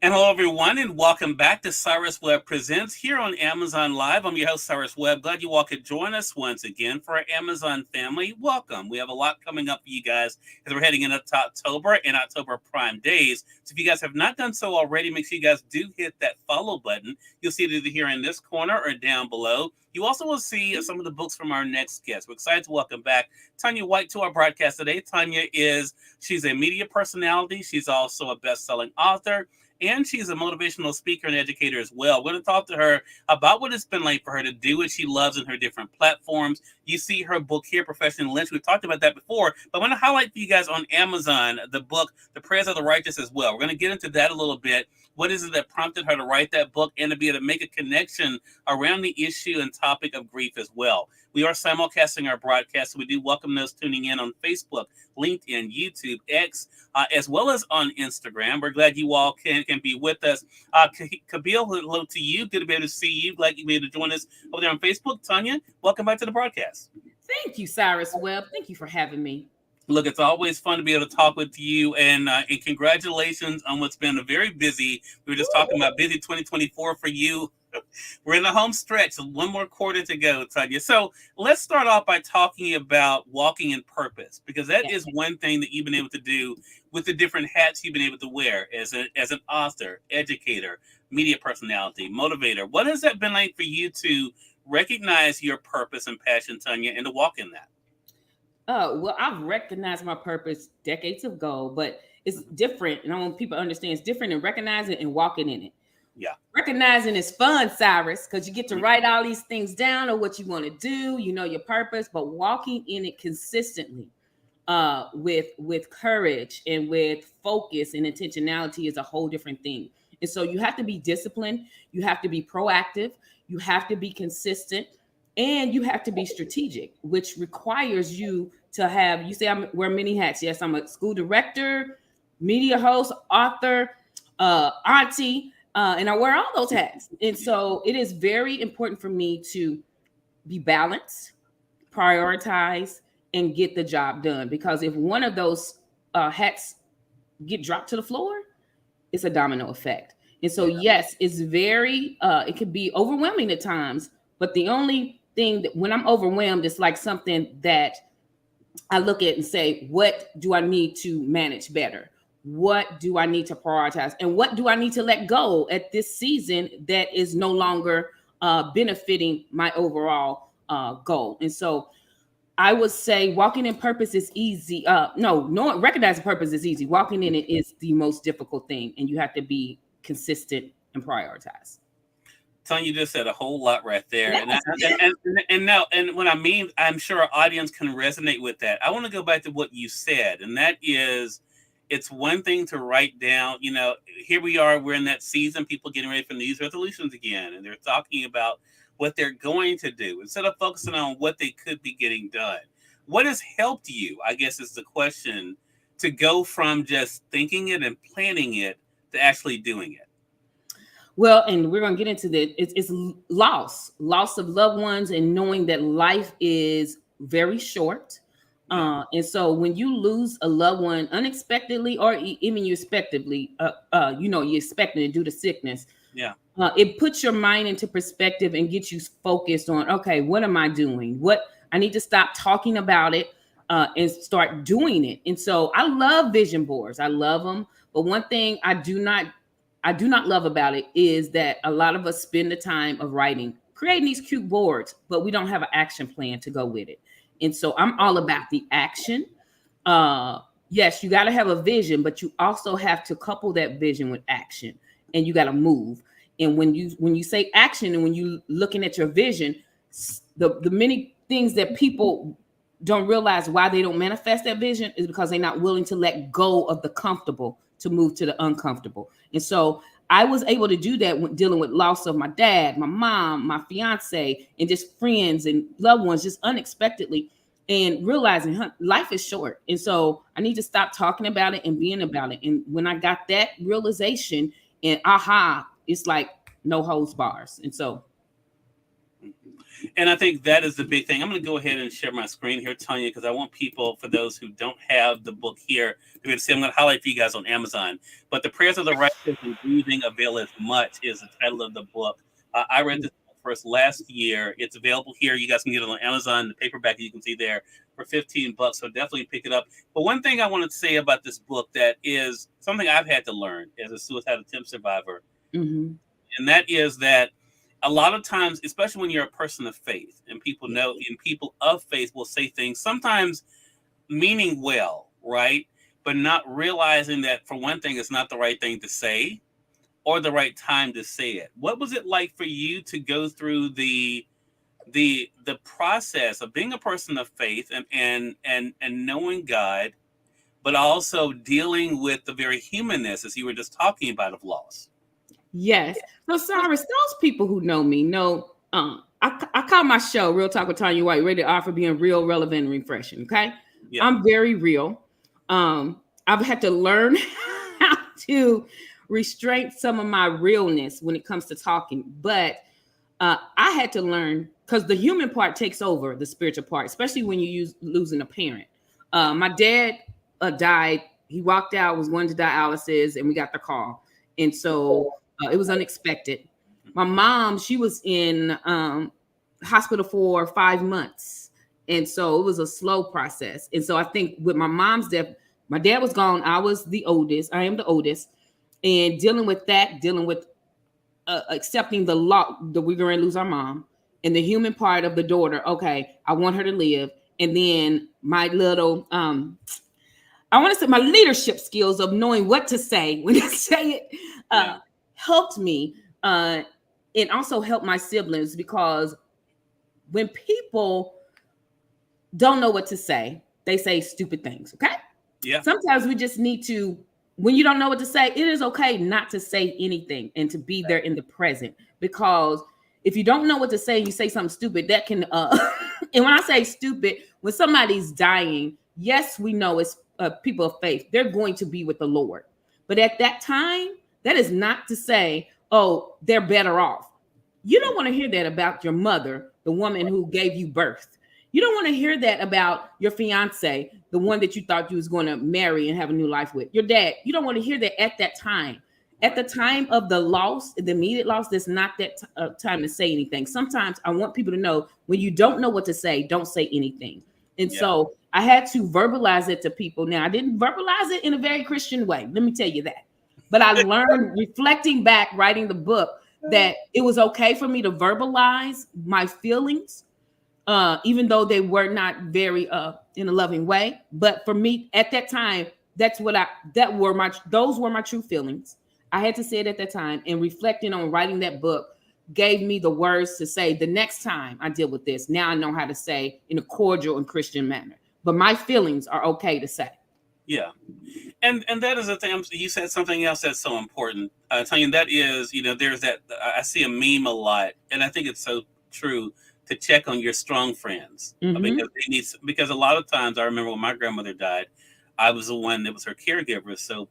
And hello, everyone, and welcome back to Cyrus Webb Presents here on Amazon Live. I'm your host, Cyrus Webb. Glad you all could join us once again for our Amazon family. Welcome. We have a lot coming up for you guys as we're heading into October and October Prime Days. So if you guys have not done so already, make sure you guys do hit that follow button. You'll see it either here in this corner or down below. You also will see some of the books from our next guest. We're excited to welcome back Tanya White to our broadcast today. She's a media personality. She's also a best-selling author. And she's a motivational speaker and educator as well. We're going to talk to her about what it's been like for her to do what she loves in her different platforms. You see her book here, Professional Lynch. We've talked about that before, but I want to highlight for you guys on Amazon the book, The Prayers of the Righteous as well. We're going to get into that a little bit. What is it that prompted her to write that book and to be able to make a connection around the issue and topic of grief as well? We are simulcasting our broadcast, so we do welcome those tuning in on Facebook, LinkedIn, YouTube, X, as well as on Instagram. We're glad you all can be with us. Kabil, hello to you. Good to be able to see you. Glad you'll be able to join us over there on Facebook. Tanya, welcome back to the broadcast. Thank you, Cyrus Webb. Thank you for having me. Look, it's always fun to be able to talk with you, and congratulations on what's been a very busy, we were just talking about busy 2024 for you. We're in the home stretch, so one more quarter to go, Tanya. So let's start off by talking about walking in purpose, because that is one thing that you've been able to do with the different hats you've been able to wear as an author, educator, media personality, motivator. What has that been like for you to recognize your purpose and passion, Tanya, and to walk in that? Well, I've recognized my purpose decades ago, but it's different. And I want people to understand it's different in recognizing it and walking in it. Yeah. Recognizing is fun, Cyrus, because you get to write all these things down or what you want to do, you know, your purpose, but walking in it consistently with courage and with focus and intentionality is a whole different thing. And so you have to be disciplined. You have to be proactive. You have to be consistent. And you have to be strategic, which requires you to have, you say I wear many hats. Yes, I'm a school director, media host, author, auntie, and I wear all those hats. And so it is very important for me to be balanced, prioritize, and get the job done. Because if one of those hats get dropped to the floor, it's a domino effect. And so, yes, it's very, it can be overwhelming at times, but the only thing that when I'm overwhelmed, it's like something that I look at and say, what do I need to manage better? What do I need to prioritize? And what do I need to let go at this season that is no longer benefiting my overall goal? And so I would say walking in purpose is easy. Recognizing purpose is easy. Walking in it is the most difficult thing. And you have to be consistent and prioritize. Tanya, you just said a whole lot right there. And what I mean, I'm sure our audience can resonate with that. I want to go back to what you said, and that is, it's one thing to write down, you know, here we are, we're in that season, people getting ready for New Year's resolutions again, and they're talking about what they're going to do instead of focusing on what they could be getting done. What has helped you, I guess is the question, to go from just thinking it and planning it to actually doing it? Well, and we're going to get into that. It's loss of loved ones, and knowing that life is very short. And so when you lose a loved one unexpectedly, or even you expectedly, you're expecting it due to sickness. Yeah. It puts your mind into perspective and gets you focused on, okay, what am I doing? What I need to stop talking about it and start doing it. And so I love vision boards. I love them. But one thing I do not love about it is that a lot of us spend the time of creating these cute boards, but we don't have an action plan to go with it. And so I'm all about the action. Yes, you got to have a vision, but you also have to couple that vision with action, and you got to move. And when you say action, and when you looking at your vision, the many things that people don't realize why they don't manifest that vision is because they're not willing to let go of the comfortable to move to the uncomfortable. And so I was able to do that when dealing with loss of my dad, my mom, my fiance, and just friends and loved ones just unexpectedly, and realizing life is short. And so I need to stop talking about it and being about it. And when I got that realization and it's like no holds bars. And so. And I think that is the big thing. I'm going to go ahead and share my screen here, Tanya, because I want people, for those who don't have the book here, to be able to see. I'm going to highlight for you guys on Amazon. But The Prayers of the Righteous and Grieving Availeth Much is the title of the book. I read this book first last year. It's available here. You guys can get it on Amazon, the paperback you can see there for $15. So definitely pick it up. But one thing I wanted to say about this book that is something I've had to learn as a suicide attempt survivor, and that is that a lot of times, especially when you're a person of faith, and people know, and people of faith will say things sometimes meaning well, right? But not realizing that, for one thing, it's not the right thing to say or the right time to say it. What was it like for you to go through the process of being a person of faith and knowing God, but also dealing with the very humanness, as you were just talking about, of loss? Yes. So, Cyrus, those people who know me know I call my show Real Talk with Tanya White, rated R for being real, relevant, and refreshing. Okay. Yeah. I'm very real. I've had to learn how to restrain some of my realness when it comes to talking. But I had to learn, because the human part takes over the spiritual part, especially when you losing a parent. My dad died. He walked out, was going to dialysis, and we got the call. And so it was unexpected. My mom, she was in hospital for 5 months. And so it was a slow process. And so I think with my mom's death, my dad was gone. I was the oldest. I am the oldest. And dealing with that, dealing with accepting the law that we're going to lose our mom, and the human part of the daughter. Okay, I want her to live. And then my little, I want to say my leadership skills of knowing what to say when I say it helped me. And also helped my siblings, because when people don't know what to say, they say stupid things. Okay. Yeah. Sometimes we just need to, when you don't know what to say, it is okay not to say anything and to be there in the present. Because if you don't know what to say, you say something stupid, that can, and when I say stupid, when somebody's dying, yes, we know it's people of faith. They're going to be with the Lord. But at that time, that is not to say, oh, they're better off. You don't want to hear that about your mother, the woman who gave you birth. You don't want to hear that about your fiance, the one that you thought you was going to marry and have a new life with. Your dad, you don't want to hear that at that time. At the time of the loss, the immediate loss, there's not that time to say anything. Sometimes I want people to know, when you don't know what to say, don't say anything. And so I had to verbalize it to people. Now, I didn't verbalize it in a very Christian way. Let me tell you that. But I learned, reflecting back, writing the book, that it was okay for me to verbalize my feelings, even though they were not very in a loving way. But for me at that time, those were my true feelings. I had to say it at that time, and reflecting on writing that book gave me the words to say the next time I deal with this. Now I know how to say in a cordial and Christian manner, but my feelings are okay to say. Yeah. And that is the thing. You said something else that's so important, Tanya. That is, there's that. I see a meme a lot, and I think it's so true, to check on your strong friends, because a lot of times, I remember when my grandmother died, I was the one that was her caregiver. So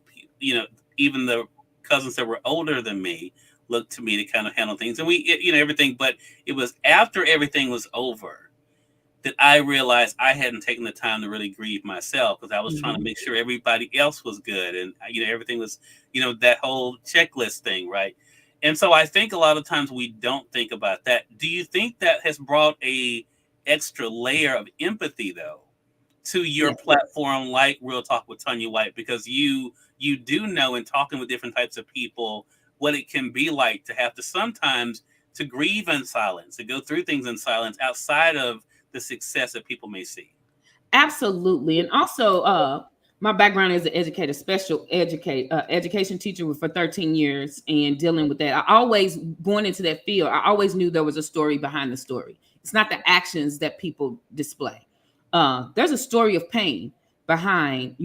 even the cousins that were older than me looked to me to kind of handle things, and we everything. But it was after everything was over that I realized I hadn't taken the time to really grieve myself, because I was trying to make sure everybody else was good, and everything was that whole checklist thing, right? And so I think a lot of times we don't think about that. Do you think that has brought a extra layer of empathy, though, to your platform, like Real Talk with Tanya White, because you do know, in talking with different types of people, what it can be like to have to sometimes to grieve in silence, to go through things in silence outside of the success that people may see? Absolutely. And also, my background is an educator, education teacher for 13 years, and dealing with that. I always, going into that field, I always knew there was a story behind the story. It's not the actions that people display. There's a story of pain behind,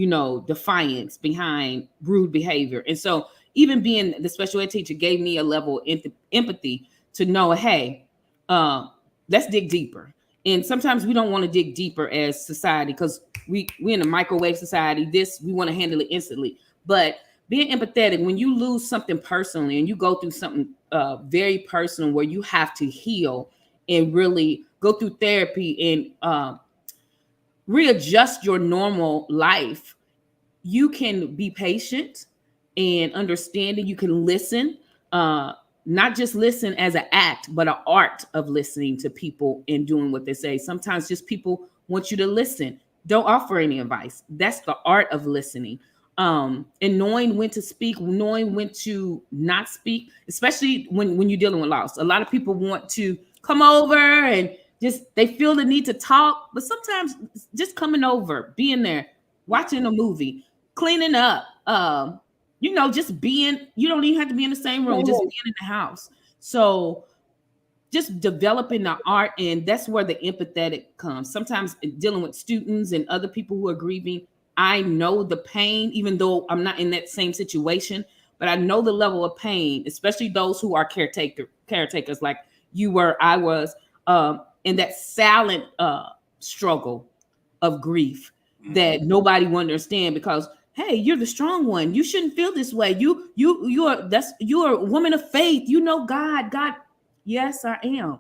defiance, behind rude behavior. And so even being the special ed teacher gave me a level of empathy to know, hey, let's dig deeper. And sometimes we don't want to dig deeper as society, because we're in a microwave society. We want to handle it instantly. But being empathetic, when you lose something personally and you go through something very personal where you have to heal, and really go through therapy and readjust your normal life, you can be patient and understanding. You can listen, uh, not just listen as an act, but an art of listening to people and doing what they say. Sometimes just people want you to listen. Don't offer any advice. That's the art of listening. And knowing when to speak, knowing when to not speak, especially when you're dealing with loss. A lot of people want to come over and just they feel the need to talk, but sometimes just coming over, being there, watching a movie, cleaning up, just being, you don't even have to be in the same room, just being in the house. So just developing the art, and that's where the empathetic comes. Sometimes dealing with students and other people who are grieving, I know the pain, even though I'm not in that same situation, but I know the level of pain, especially those who are caretakers like you were, I was, in that silent struggle of grief that nobody will understand, because hey, you're the strong one. You shouldn't feel this way. You're a woman of faith. You know God. Yes, I am.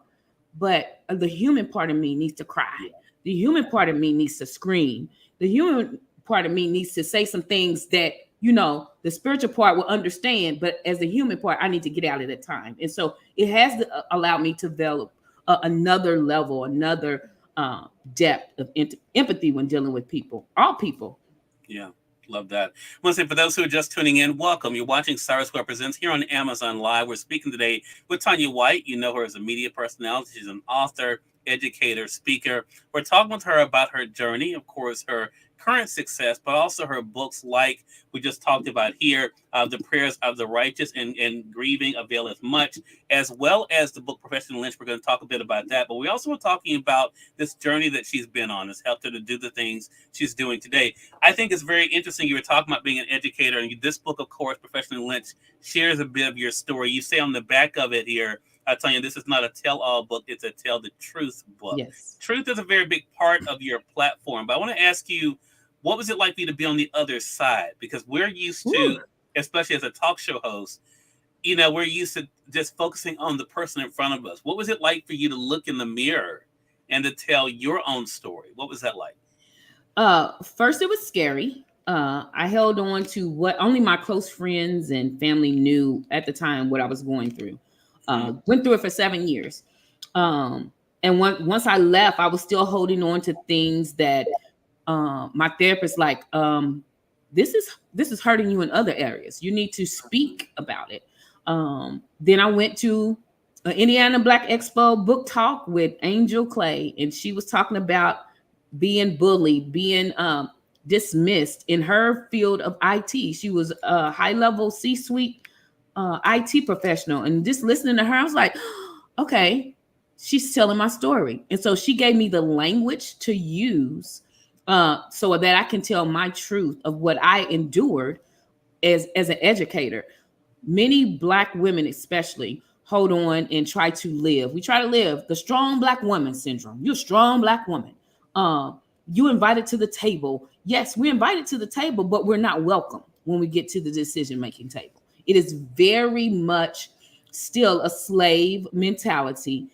But the human part of me needs to cry. The human part of me needs to scream. The human part of me needs to say some things that, the spiritual part will understand. But as the human part, I need to get out at that time. And so it has to allow me to develop another level, another depth of empathy when dealing with people, all people. Yeah. Love that. I want to say, for those who are just tuning in, welcome. You're watching Cyrus Webb Presents here on Amazon Live. We're speaking today with Tanya White. You know her as a media personality. She's an author, educator, speaker. We're talking with her about her journey, of course, her current success, but also her books like we just talked about here, The Prayers of the Righteous and Grieving Availeth Much, as well as the book Professional Lynch. We're going to talk a bit about that, but we also were talking about this journey that she's been on. It's helped her to do the things she's doing today. I think it's very interesting. You were talking about being an educator, and this book, of course, Professional Lynch, shares a bit of your story. You say on the back of it here, I tell you, this is not a tell-all book, it's a tell the truth book. Yes. Truth is a very big part of your platform, but I want to ask you, what was it like for you to be on the other side? Because we're used to, especially as a talk show host, we're used to just focusing on the person in front of us. What was it like for you to look in the mirror and to tell your own story? What was that like? First, it was scary. I held on to what only my close friends and family knew at the time what I was going through. Went through it for 7 years. And once I left, I was still holding on to things that my therapist this is hurting you in other areas. You need to speak about it. Then I went to Indiana Black Expo book talk with Angel Clay, and she was talking about being bullied, being dismissed in her field of IT. She was a high-level C-suite IT professional, and just listening to her, I was like, okay, she's telling my story. And so she gave me the language to use so that I can tell my truth of what I endured as an educator. Many Black women especially hold on and try to live. We try to live the strong Black woman syndrome. You're a strong Black woman. You invited to the table. Yes, we're invited to the table, but we're not welcome when we get to the decision-making table. It is very much still a slave mentality,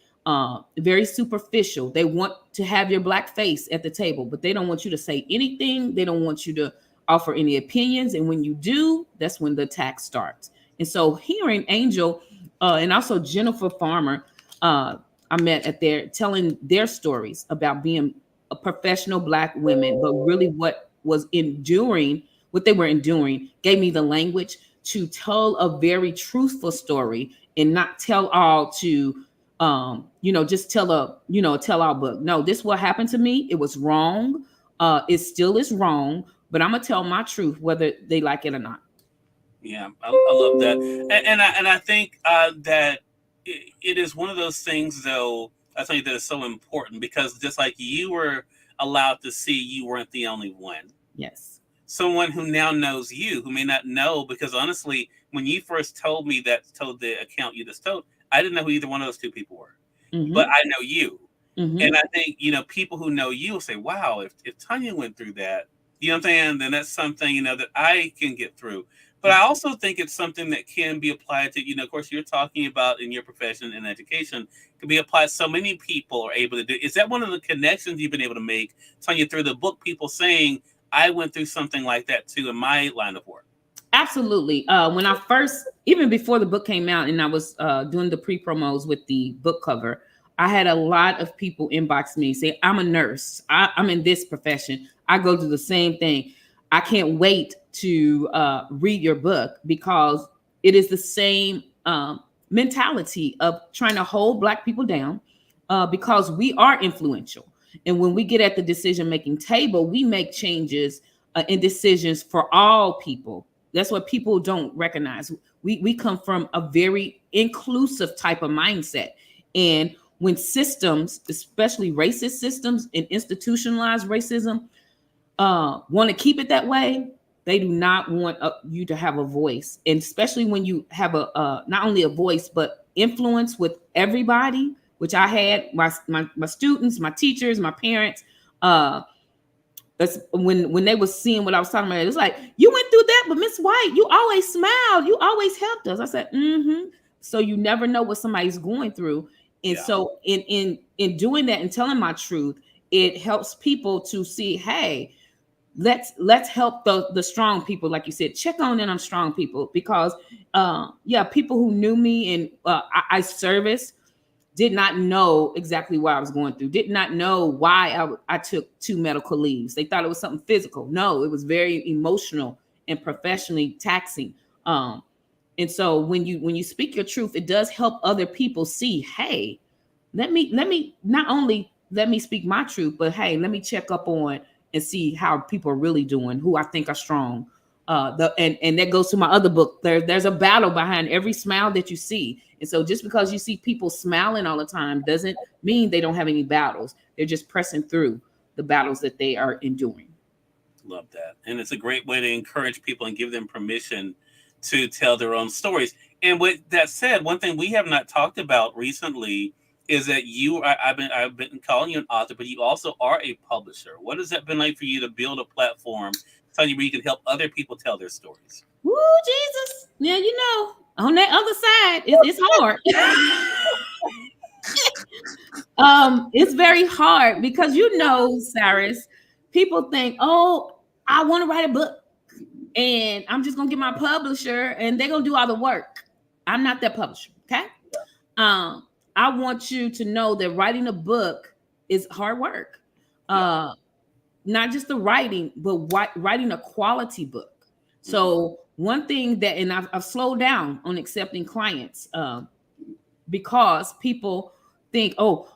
very superficial. They want to have your Black face at the table, but they don't want you to say anything. They don't want you to offer any opinions. And when you do, that's when the attack starts. And so hearing Angel and also Jennifer Farmer, I met at telling their stories about being a professional Black women, but really what they were enduring gave me the language to tell a very truthful story and not tell all to, just tell a tell-all book. No, this what happened to me. It was wrong. It still is wrong, but I'm gonna tell my truth whether they like it or not. Yeah, I love that, and I think that it is one of those things, though. I think that is so important because just like you were allowed to see, you weren't the only one. Yes. Someone who now knows you, who may not know, because honestly, when you first told the account you just told, I didn't know who either one of those two people were, but I know you, and I think people who know you will say, "Wow, if Tanya went through that, you know what I'm saying, then that's something that I can get through." But I also think it's something that can be applied to, of course, you're talking about in your profession in education, can be applied. So many people are able to do. Is that one of the connections you've been able to make, Tanya, through the book? People saying, I went through something like that too in my line of work. Absolutely. When I first, even before the book came out and I was doing the pre-promos with the book cover, I had a lot of people inbox me say, I'm a nurse. I'm in this profession. I go through the same thing. I can't wait to read your book because it is the same mentality of trying to hold Black people down because we are influential. And when we get at the decision-making table, we make changes and decisions for all people. That's what people don't recognize. We come from a very inclusive type of mindset. And when systems, especially racist systems and institutionalized racism, want to keep it that way, they do not want you to have a voice. And especially when you have a not only a voice, but influence with everybody, which I had, my students, my teachers, my parents. That's when they was seeing what I was talking about. It was like, you went through that, but Miss White, you always smiled. You always helped us. I said, mm-hmm. So you never know what somebody's going through. And so in doing that and telling my truth, it helps people to see, hey, let's help the strong people. Like you said, check on in on strong people because people who knew me and I serviced did not know exactly what I was going through, did not know why I took 2 medical leaves. They thought it was something physical. No, it was very emotional and professionally taxing. And so when you speak your truth, it does help other people see, hey, let me not only let me speak my truth, but hey, let me check up on and see how people are really doing, who I think are strong. And that goes to my other book. There's a battle behind every smile that you see. And so just because you see people smiling all the time doesn't mean they don't have any battles. They're just pressing through the battles that they are enduring. Love that. And it's a great way to encourage people and give them permission to tell their own stories. And with that said, one thing we have not talked about recently is that I've been calling you an author, but you also are a publisher. What has that been like for you to build a platform, Tanya, where you can help other people tell their stories? Woo, Jesus. Yeah, on that other side, it's hard. It's very hard because Cyrus, people think, oh, I want to write a book and I'm just gonna get my publisher and they're gonna do all the work. I'm not that publisher, okay? I want you to know that writing a book is hard work. Not just the writing, but writing a quality book. So one thing that, and I've slowed down on accepting clients because people think, oh,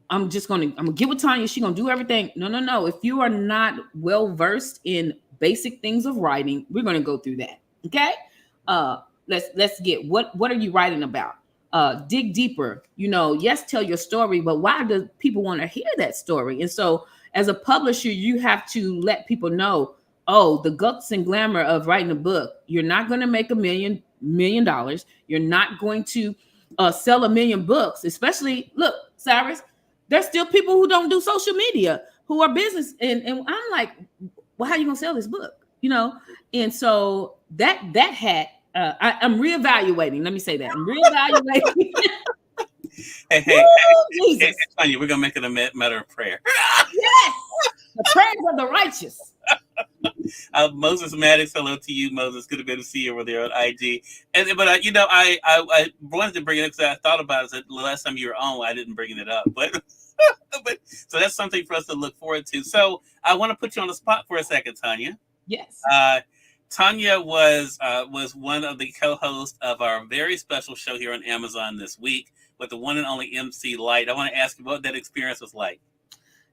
I'm gonna get with Tanya. She's gonna do everything. No. If you are not well versed in basic things of writing, we're gonna go through that. Okay. Let's get what are you writing about? Dig deeper. Yes, tell your story, but why do people want to hear that story? And so as a publisher, you have to let people know, oh, the guts and glamour of writing a book. You're not going to make $1 million. You're not going to sell 1 million books, especially, look, Cyrus, there's still people who don't do social media, who are business. And I'm like, well, how are you going to sell this book? And so that hat, I'm reevaluating. Let me say that. I'm reevaluating. Hey, Tanya, we're going to make it a matter of prayer. Yes. The prayers of the righteous. Moses Maddox, hello to you, Moses. Good to see you over there on IG. But I wanted to bring it up because I thought about it the last time you were on. I didn't bring it up, but so that's something for us to look forward to. So I want to put you on the spot for a second, Tanya. Yes. Tanya was one of the co-hosts of our very special show here on Amazon this week with the one and only MC Light. I want to ask you what that experience was like.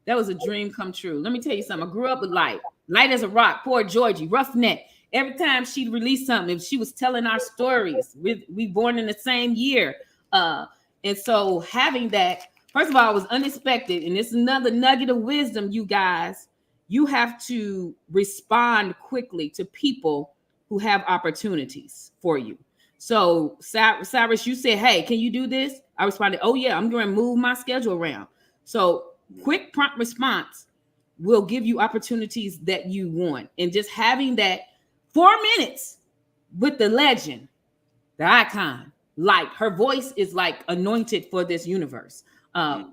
That was a dream come true. Let me tell you something. I grew up with Light as a rock, poor Georgie, roughneck. Every time she'd release something, if she was telling our stories, we born in the same year. And so having that, first of all, it was unexpected. And it's another nugget of wisdom, you guys. You have to respond quickly to people who have opportunities for you. So Cyrus, you said, hey, can you do this? I responded, oh yeah, I'm going to move my schedule around. So quick, prompt response will give you opportunities that you want. And just having that 4 minutes with the legend, the icon, like her voice is like anointed for this universe,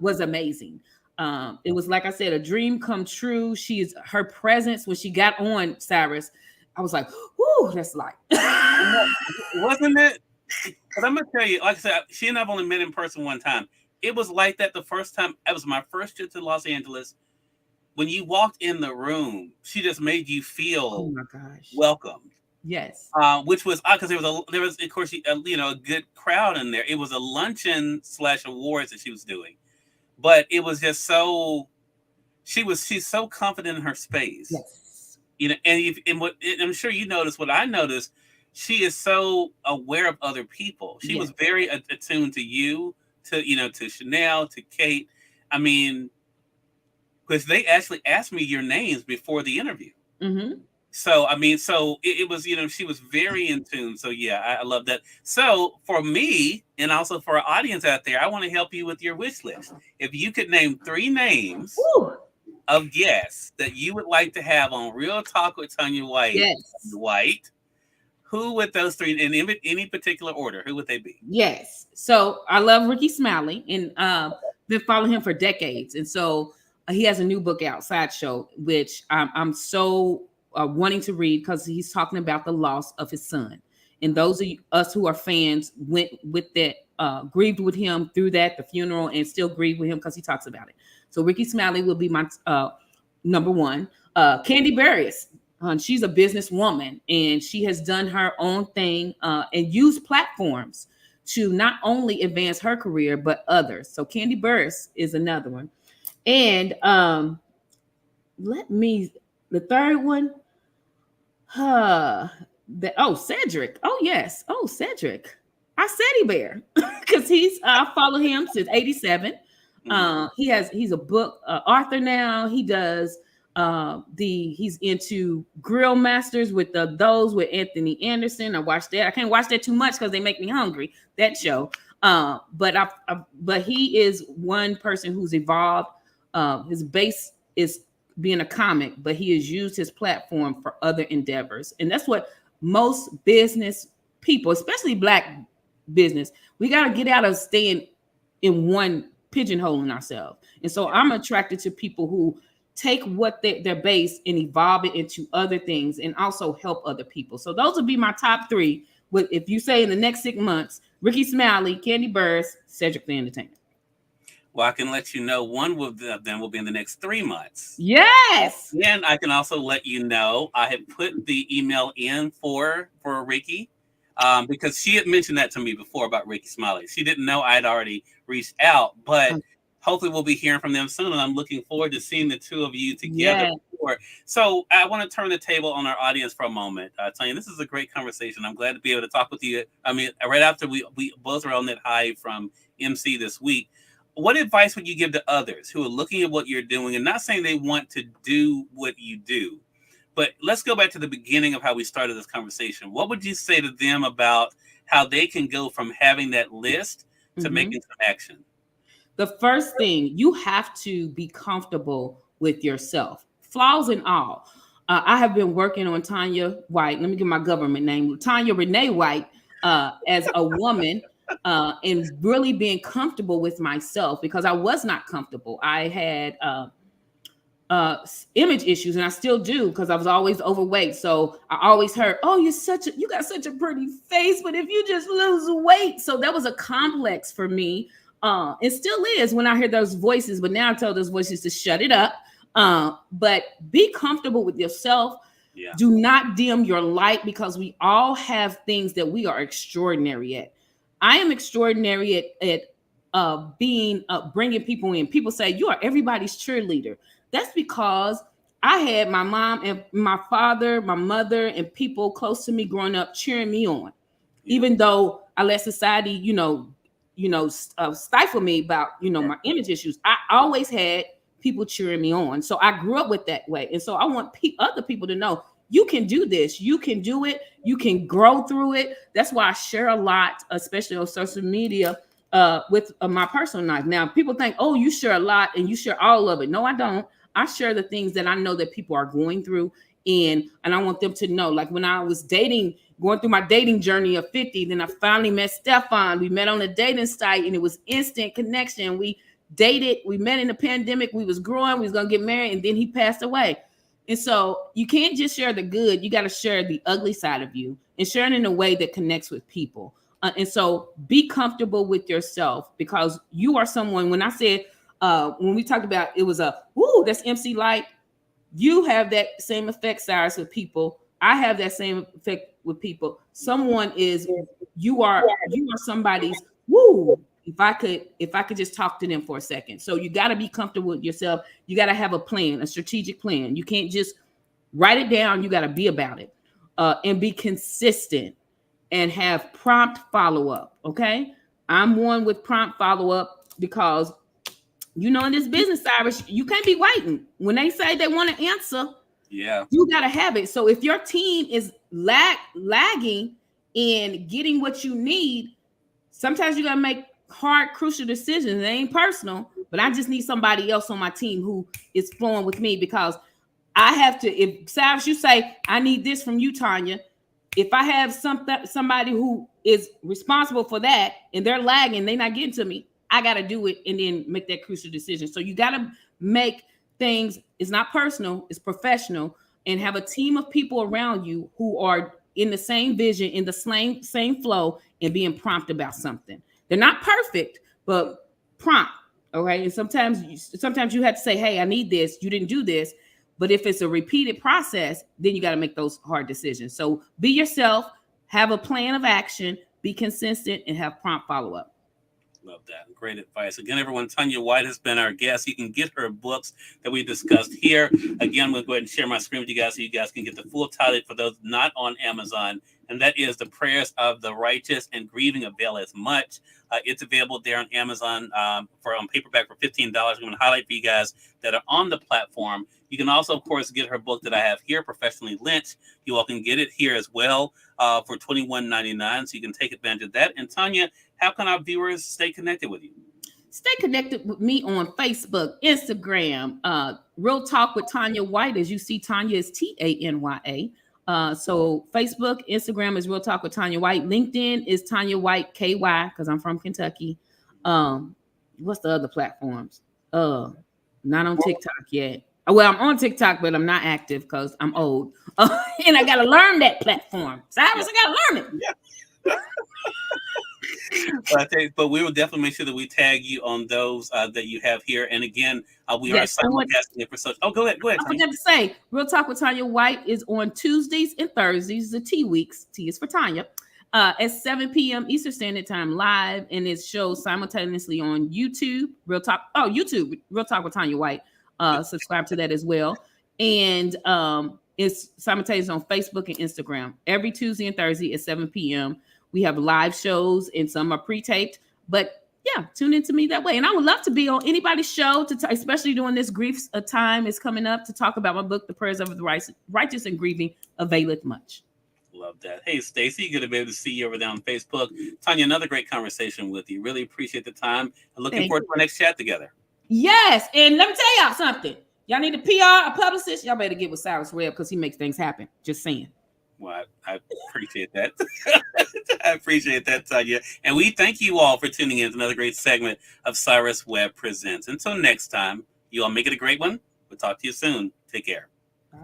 was amazing. It was, like I said, a dream come true. Her presence when she got on, Cyrus, I was like, whoo, that's like Wasn't it? Because I'm gonna tell you, like I said, she and I've only met in person one time. It was like that the first time. It was my first trip to Los Angeles. When you walked in the room, she just made you oh feel my gosh. welcome. Yes. Which was because there was of course a good crowd in there. It was a luncheon / awards that she was doing, but it was just so she's so confident in her space. Yes. And I'm sure you noticed what I noticed. She is so aware of other people. She was Yes. very attuned to you, to Chanel, to Kate. I mean, because they actually asked me your names before the interview. Mm-hmm. So I mean, so it was, she was very in tune. So yeah, I love that. So for me, and also for our audience out there, I want to help you with your wish list. If you could name 3 names Woo. of guests that you would like to have on Real Talk with Tanya White, Yes. who would those 3, in any particular order, who would they be? Yes. So I love Ricky Smiley, and been following him for decades. And so he has a new book out, Sideshow, which I'm so wanting to read, because he's talking about the loss of his son. And those of us who are fans went with that, grieved with him through that, the funeral, and still grieve with him because he talks about it. So Ricky Smiley will be my number 1. Candy Barrios. She's a businesswoman, and she has done her own thing and used platforms to not only advance her career, but others. So Candy Burris is another one. And the third one, Cedric. Oh, yes. Oh, Cedric. I said he bear, because I follow him since 87. He's a book author now. He does he's into Grill Masters with those with Anthony Anderson. I watched that. I can't watch that too much because they make me hungry, that show. But he is one person who's evolved. His base is being a comic, but he has used his platform for other endeavors. And that's what most business people, especially Black business, we got to get out of staying in one pigeonholing ourselves. And so I'm attracted to people who take what their base and evolve it into other things, and also help other people. So those would be my top 3. If you say in the next 6 months, Ricky Smiley, Candy Burris, Cedric the Entertainer. Well, I can let you know one of them will be in the next 3 months. Yes. And I can also let you know I have put the email in for Ricky, because she had mentioned that to me before about Ricky Smiley. She didn't know I had already reached out, but hopefully we'll be hearing from them soon. And I'm looking forward to seeing the 2 of you together. Yes. So I want to turn the table on our audience for a moment. Tanya, this is a great conversation. I'm glad to be able to talk with you. I mean, right after we both are on that high from MC this week. What advice would you give to others who are looking at what you're doing, and not saying they want to do what you do, but let's go back to the beginning of how we started this conversation. What would you say to them about how they can go from having that list to making some action? The first thing, you have to be comfortable with yourself, flaws and all. I have been working on Tanya White. Let me give my government name, Tanya Renee White, as a woman. And really being comfortable with myself, because I was not comfortable. I had image issues, and I still do, because I was always overweight. So I always heard, "Oh, you got such a pretty face, but if you just lose weight." So that was a complex for me. It still is when I hear those voices, but now I tell those voices to shut it up. But be comfortable with yourself. Yeah. Do not dim your light, because we all have things that we are extraordinary at. I am extraordinary at bringing people in. People say you are everybody's cheerleader. That's because I had my mom and my father, my mother, and people close to me growing up cheering me on, even though I let society, stifle me about, my image issues. I always had people cheering me on. So I grew up with that way. And so I want other people to know, you can do this. You can do it. You can grow through it. That's why I share a lot, especially on social media, with my personal life. Now, people think, oh, you share a lot and you share all of it. No, I don't. I share the things that I know that people are going through, and I want them to know. Like when I was dating, going through my dating journey of 50, then I finally met Stefan. We met on a dating site, and it was instant connection. We dated, we met in the pandemic, we was growing, we was gonna get married, and then he passed away. And so you can't just share the good, you got to share the ugly side of you, and share it in a way that connects with people. And so be comfortable with yourself, because you are someone, when I said, when we talked about, it was that's MC Light, you have that same effect, Cyrus, with people. I have that same effect with people. Someone is, you are somebody's, if I could just talk to them for a second. So you got to be comfortable with yourself. You got to have a plan, a strategic plan. You can't just write it down. You got to be about it, and be consistent, and have prompt follow-up. Okay. I'm one with prompt follow-up, because in this business, Cyrus, you can't be waiting. When they say they want to answer, you got to have it. So if your team is lagging in getting what you need, sometimes you got to make hard, crucial decisions. It ain't personal, but I just need somebody else on my team who is flowing with me, because I have to, if Cyrus, you say, I need this from you, Tanya. If I have somebody who is responsible for that and they're lagging, they're not getting to me, I got to do it and then make that crucial decision. So you got to make things, it's not personal, it's professional, and have a team of people around you who are in the same vision, in the same flow, and being prompt about something. They're not perfect, but prompt. Okay. And sometimes you have to say, hey, I need this. You didn't do this. But if it's a repeated process, then you got to make those hard decisions. So be yourself, have a plan of action, be consistent, and have prompt follow-up. Love that. Great advice. Again, everyone, Tanya White has been our guest. You can get her books that we discussed here. Again, we'll go ahead and share my screen with you guys so you guys can get the full title for those not on Amazon. And that is The Prayers of the Righteous and Grieving Availeth Much. It's available there on Amazon for on paperback for $15. I'm going to highlight for you guys that are on the platform. You can also, of course, get her book that I have here, Professionally Lynched. You all can get it here as well for $21.99. So you can take advantage of that. And Tanya, how can our viewers stay connected with you? Stay connected with me on Facebook, Instagram, Real Talk with Tanya White. As you see, Tanya is Tanya. So Facebook, Instagram is Real Talk with Tanya White. LinkedIn is Tanya White KY, because I'm from Kentucky. What's the other platforms? Not on TikTok yet. Well, I'm on TikTok, but I'm not active because I'm old. And I got to learn that platform. Cyrus, I got to learn it. But we will definitely make sure that we tag you on those that you have here. And again, we are simulcasting it for such. Oh, go ahead. I forgot to say, Real Talk with Tanya White is on Tuesdays and Thursdays, the T weeks. T is for Tanya. At 7 p.m. Eastern Standard Time live, and it shows simultaneously on YouTube. Real Talk with Tanya White. Subscribe to that as well. And it's simultaneous on Facebook and Instagram every Tuesday and Thursday at 7 p.m. We have live shows, and some are pre-taped. But yeah, tune into me that way. And I would love to be on anybody's show, especially during this grief time is coming up, to talk about my book, The Prayers of the Righteous and Grieving Availeth Much. Love that. Hey, Stacey, good to be able to see you over there on Facebook. Tanya, another great conversation with you. Really appreciate the time. And looking forward to our next chat together. Yes. And let me tell y'all something. Y'all need a PR, a publicist. Y'all better get with Cyrus Webb, because he makes things happen. Just saying. Well, I appreciate that. I appreciate that, Tanya. And we thank you all for tuning in to another great segment of Cyrus Webb Presents. Until next time, you all make it a great one. We'll talk to you soon. Take care. Bye.